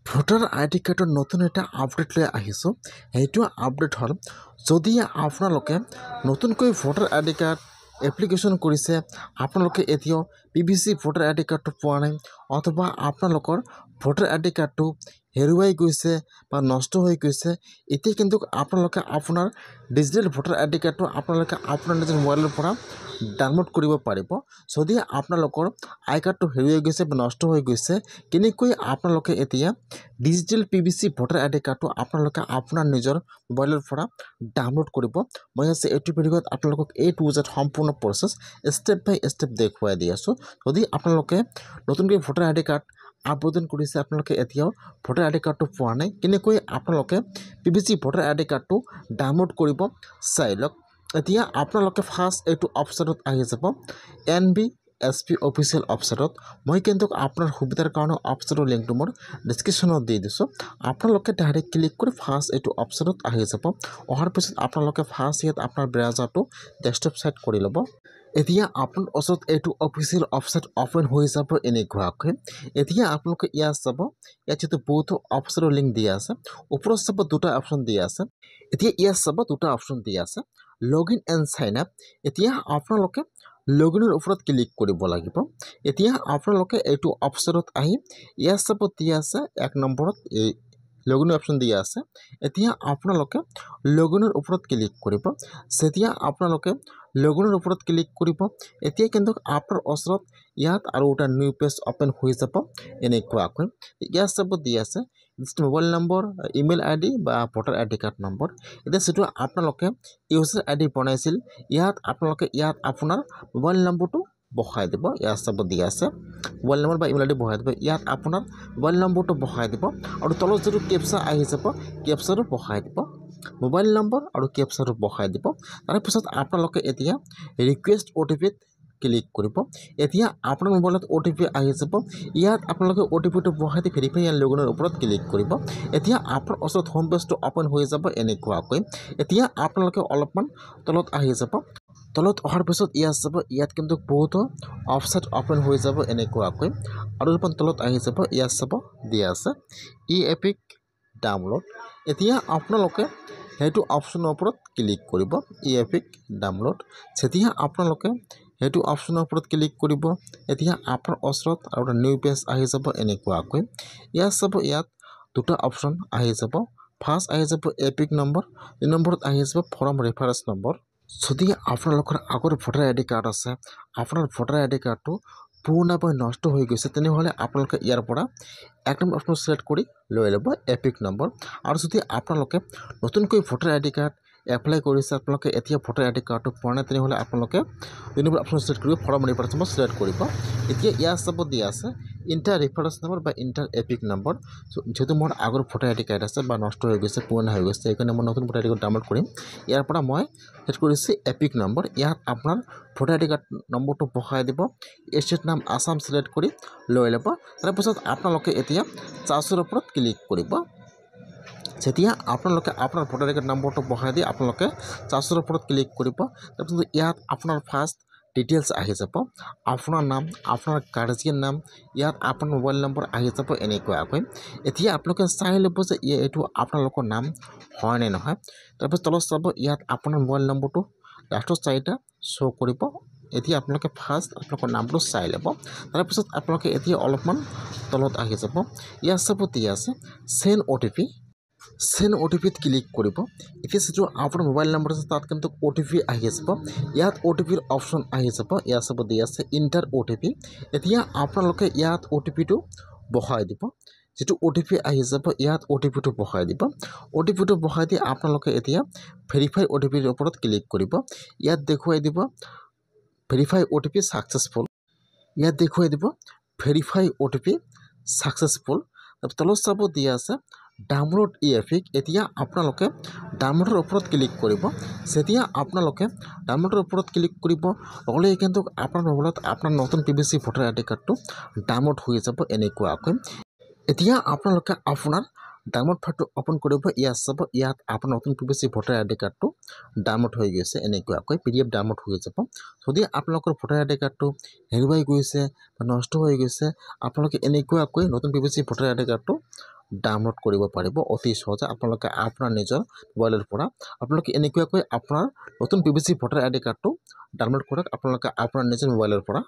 Voter ID কাৰ্ডৰ নতুন এটা আপডেট লৈ আহিছোঁ। সেইটো আপডেট হ'ল যদি আপোনালোকে নতুনকৈ ভোটাৰ আইডি কাৰ্ড এপ্লিকেশ্যন কৰিছে, আপোনালোকে এতিয়াও PVC ভোটাৰ আইডি কাৰ্ডটো পোৱা নাই, অথবা আপোনালোকৰ ভোটাৰ আইডি কাৰ্ডটো হেৰুৱাই গৈছে বা নষ্ট হৈ গৈছে, এতিয়া কিন্তু আপোনালোকে আপোনাৰ ডিজিটেল ভোটাৰ আইডি কাৰ্ডটো আপোনালোকে আপোনাৰ নিজৰ মোবাইলৰ পৰা ডাউনলোড কৰিব পাৰিব। যদি আপোনালোকৰ আই কাৰ্ডটো হেৰুৱাই গৈছে বা নষ্ট হৈ গৈছে, কেনেকৈ আপোনালোকে এতিয়া ডিজিটেল PVC ভোটাৰ আইডি কাৰ্ডটো আপোনালোকে আপোনাৰ নিজৰ মোবাইলৰ পৰা ডাউনলোড কৰিব। মই আছে এইটো ভিডিঅ'ত আপোনালোকক A to Z সম্পূৰ্ণ প্ৰচেছ ষ্টেপ বাই ষ্টেপ দেখুৱাই দি আছোঁ। যদি আপোনালোকে নতুনকৈ ভোটাৰ আইডি কাৰ্ড আবেদন কৰিছে, আপোনালোকে এতিয়াও ভোটাৰ আইডি কাৰ্ডটো পোৱা নাই, কেনেকৈ আপোনালোকে PVC ভোটাৰ আইডি কাৰ্ডটো ডাউনলোড কৰিব চাই লওক। এতিয়া আপোনালোকে ফাৰ্ষ্ট এইটো অপশ্যনত আহি যাব NVSP অফিচিয়েল অপশ্যনত। মই কিন্তু আপোনাৰ সুবিধাৰ কাৰণে অপশ্যনৰ লিংকটো মোৰ ডিছক্ৰিপশ্যনত দি দিছোঁ। আপোনালোকে ডাইৰেক্ট ক্লিক কৰি ফাৰ্ষ্ট এইটো অপশ্যনত আহি যাব। অহাৰ পিছত আপোনালোকে ফাৰ্ষ্ট ইয়াত আপোনাৰ ব্ৰাউজাৰটো ডেস্কটপ ছাইড কৰি ল'ব। এতিয়া আপোনাৰ ওচৰত এইটো অফিচিয়েল ৱেবছাইট অপেন হৈ যাব এনেকুৱাকৈ। এতিয়া আপোনালোকে ইয়াত চাব, ইয়াত যিটো বহুতো অপশ্যনৰ লিংক দিয়া আছে, ওপৰত চাব দুটা অপশ্যন দিয়া আছে। এতিয়া ইয়াত চাব দুটা অপশ্যন দিয়া আছে, লগইন এণ্ড চাইন আপ। এতিয়া আপোনালোকে লগইনৰ ওপৰত ক্লিক কৰিব লাগিব। এতিয়া আপোনালোকে এইটো অপশ্যনত আহি ইয়াত চাব দিয়া আছে 1 নম্বৰত এই লগইনৰ অপশ্যন দিয়া আছে। এতিয়া আপোনালোকে লগইনৰ ওপৰত ক্লিক কৰিব। যেতিয়া আপোনালোকে লগইনৰ ওপৰত ক্লিক কৰিব, এতিয়া কিন্তু আপোনাৰ ওচৰত ইয়াত আৰু এটা নিউ পেজ অপেন হৈ যাব এনেকুৱাকৈ। ইয়াত চাব দিয়া আছে মোবাইল নম্বৰ, ইমেইল ID বা ভোটাৰ আইডি কাৰ্ড নম্বৰ। এতিয়া যিটো আপোনালোকে ইউজাৰ ID বনাইছিল, ইয়াত আপোনালোকে ইয়াত আপোনাৰ মোবাইল নম্বৰটো বহাই দিব। ইয়াত চাব দিয়া আছে মোবাইল নম্বৰ বা ইমেইল ID বহাই দিব। ইয়াত আপোনাৰ মোবাইল নম্বৰটো বহাই দিব আৰু তলত যিটো কেপচা আহি যাব, কেপচাটো বহাই দিব। মোবাইল নম্বৰ আৰু কেপচাটো বহাই দিব। তাৰপিছত আপোনালোকে এতিয়া ৰিকুৱেষ্ট OTPত ক্লিক কৰিব। এতিয়া আপোনাৰ মোবাইলত OTP আহি যাব। ইয়াত আপোনালোকে OTPটো বহাই দি ভেৰিফাই এণ্ড লগইনৰ ওপৰত ক্লিক কৰিব। এতিয়া আপোনাৰ ওচৰত হোম পেজটো অপেন হৈ যাব এনেকুৱাকৈ। এতিয়া আপোনালোকে অলপমান তলত আহি যাব। তলত অহাৰ পিছত ইয়াত চাব, ইয়াত কিন্তু বহুতো ৱেবছাইট অপেন হৈ যাব এনেকুৱাকৈ। আৰু অলপমান তলত আহি যাব, ইয়াত চাব দিয়া আছে ePIC ডাউনলোড। এতিয়া আপোনালোকে সেইটো অপশ্যনৰ ওপৰত ক্লিক কৰিব, ePIC ডাউনলোড। যেতিয়া আপোনালোকে সেইটো অপশ্যনৰ ওপৰত ক্লিক কৰিব, এতিয়া আপোনাৰ ওচৰত আৰু এটা নিউ পেজ আহি যাব এনেকুৱাকৈ। ইয়াত চাব, ইয়াত দুটা অপশ্যন আহি যাব। ফাৰ্ষ্ট আহি যাব ePIC নম্বৰ, 2 নম্বৰত আহি যাব ফৰ্ম ৰেফাৰেঞ্চ নম্বৰ। যদি আপোনালোকৰ আগৰ ভোটাৰ আইডি কাৰ্ড আছে, আপোনাৰ ভোটাৰ আইডি কাৰ্ডটো পুৰণাকৈ নষ্ট হৈ গৈছে, তেনেহ'লে আপোনালোকে ইয়াৰ পৰা 1 নম্বৰ অপশ্যন ছিলেক্ট কৰি লৈ ল'ব ePIC নম্বৰ। আৰু যদি আপোনালোকে নতুনকৈ ভোটাৰ আইডি কাৰ্ড এপ্লাই কৰিছে, আপোনালোকে এতিয়া ভোটাৰ আইডি কাৰ্ডটো পোৱা নাই, তেনেহ'লে আপোনালোকে 2 নম্বৰ অপশ্যন ছিলেক্ট কৰিব, ফৰ্ম ৰেফাৰেঞ্চ নম্বৰ ছিলেক্ট কৰিব। এতিয়া ইয়াত চাব দিয়া আছে ইণ্টাৰ ৰেফাৰেঞ্চ নম্বৰ বা ইণ্টাৰ ePIC নম্বৰ। যিহেতু মোৰ আগৰ ভোটাৰ আইডি কাৰ্ড আছে বা নষ্ট হৈ গৈছে, পুৰণা হৈ গৈছে, সেইকাৰণে মই নতুন ভোটাৰ আইডি কাৰ্ড ডাউনলোড কৰিম। ইয়াৰ পৰা মই ছেট কৰিছোঁ ePIC নম্বৰ। ইয়াত আপোনাৰ ভোটাৰ আইডি কাৰ্ড নম্বৰটো বহাই দিব। ষ্টেট নাম আছাম ছিলেক্ট কৰি লৈ ল'ব। তাৰপিছত আপোনালোকে এতিয়া চাৰ্চৰ ওপৰত ক্লিক কৰিব। যেতিয়া আপোনালোকে আপোনাৰ ভোটাৰ আইডি কাৰ্ড নম্বৰটো বহাই দি আপোনালোকে চাৰ্চৰ ওপৰত ক্লিক কৰিব, তাৰপিছত ইয়াত আপোনাৰ ফাৰ্ষ্ট ডিটেইলছ আহি যাব, আপোনাৰ নাম, আপোনাৰ গাৰ্জিয়ান নাম, ইয়াত আপোনাৰ মোবাইল নম্বৰ আহি যাব এনেকুৱাকৈ। এতিয়া আপোনালোকে চাই ল'ব যে এইটো আপোনালোকৰ নাম হয় নে নহয়। তাৰপিছত তলত চাব, ইয়াত আপোনাৰ মোবাইল নম্বৰটো লাষ্টৰ 4টা শ্ব' কৰিব। এতিয়া আপোনালোকে ফাৰ্ষ্ট আপোনালোকৰ নামটো চাই ল'ব। তাৰপিছত আপোনালোকে এতিয়া অলপমান তলত আহি যাব, ইয়াত চাব দিয়া আছে চেণ্ড OTP। চেণ্ড OTPত ক্লিক কৰিব। এতিয়া যিটো আপোনাৰ মোবাইল নম্বৰ আছে, তাত কিন্তু OTP আহি যাব। ইয়াত OTPৰ অপশ্যন আহি যাব, ইয়াত চাব দিয়া আছে ইণ্টাৰ OTP। এতিয়া আপোনালোকে ইয়াত OTPটো বহাই দিব। যিটো OTP আহি যাব, ইয়াত OTPটো বহাই দিব। OTPটো বহাই দি আপোনালোকে এতিয়া ভেৰিফাই OTPৰ ওপৰত ক্লিক কৰিব। ইয়াত দেখুৱাই দিব ভেৰিফাই OTP ছাকচেছফুল। ইয়াত দেখুৱাই দিব ভেৰিফাই OTP ছাকচেছফুল। তলত চাব দিয়া আছে ডাউনলোড ePIC। এতিয়া আপোনালোকে ডাউনলোডৰ ওপৰত ক্লিক কৰিব। যেতিয়া আপোনালোকে ডাউনলোডৰ ওপৰত ক্লিক কৰিব, লগে কিন্তু আপোনাৰ মোবাইলত আপোনাৰ নতুন PVC ভোটাৰ আইডি কাৰ্ডটো ডাউনলোড হৈ যাব এনেকুৱাকৈ। এতিয়া আপোনালোকে আপোনাৰ ডাউনলোড ফাইলটো অপেন কৰিব। ইয়াত চাব, ইয়াত আপোনাৰ নতুন PVC ভোটাৰ আইডি কাৰ্ডটো ডাউনলোড হৈ গৈছে এনেকুৱাকৈ, PDF ডাউনলোড হৈ যাব। যদি আপোনালোকৰ ভোটাৰ আইডি কাৰ্ডটো হেৰুৱাই গৈছে বা নষ্ট হৈ গৈছে, আপোনালোকে এনেকুৱাকৈ নতুন PVC ভোটাৰ আইডি কাৰ্ডটো ডাউনলোড কৰিব পাৰিব অতি সহজে আপোনালোকে আপোনাৰ নিজৰ মোবাইলৰ পৰা আপোনালোকে এনেকুৱাকৈ আপোনাৰ নতুন PVC ভোটাৰ আইডি কাৰ্ডটো ডাউনলোড কৰক আপোনালোকে আপোনাৰ নিজৰ মোবাইলৰ পৰা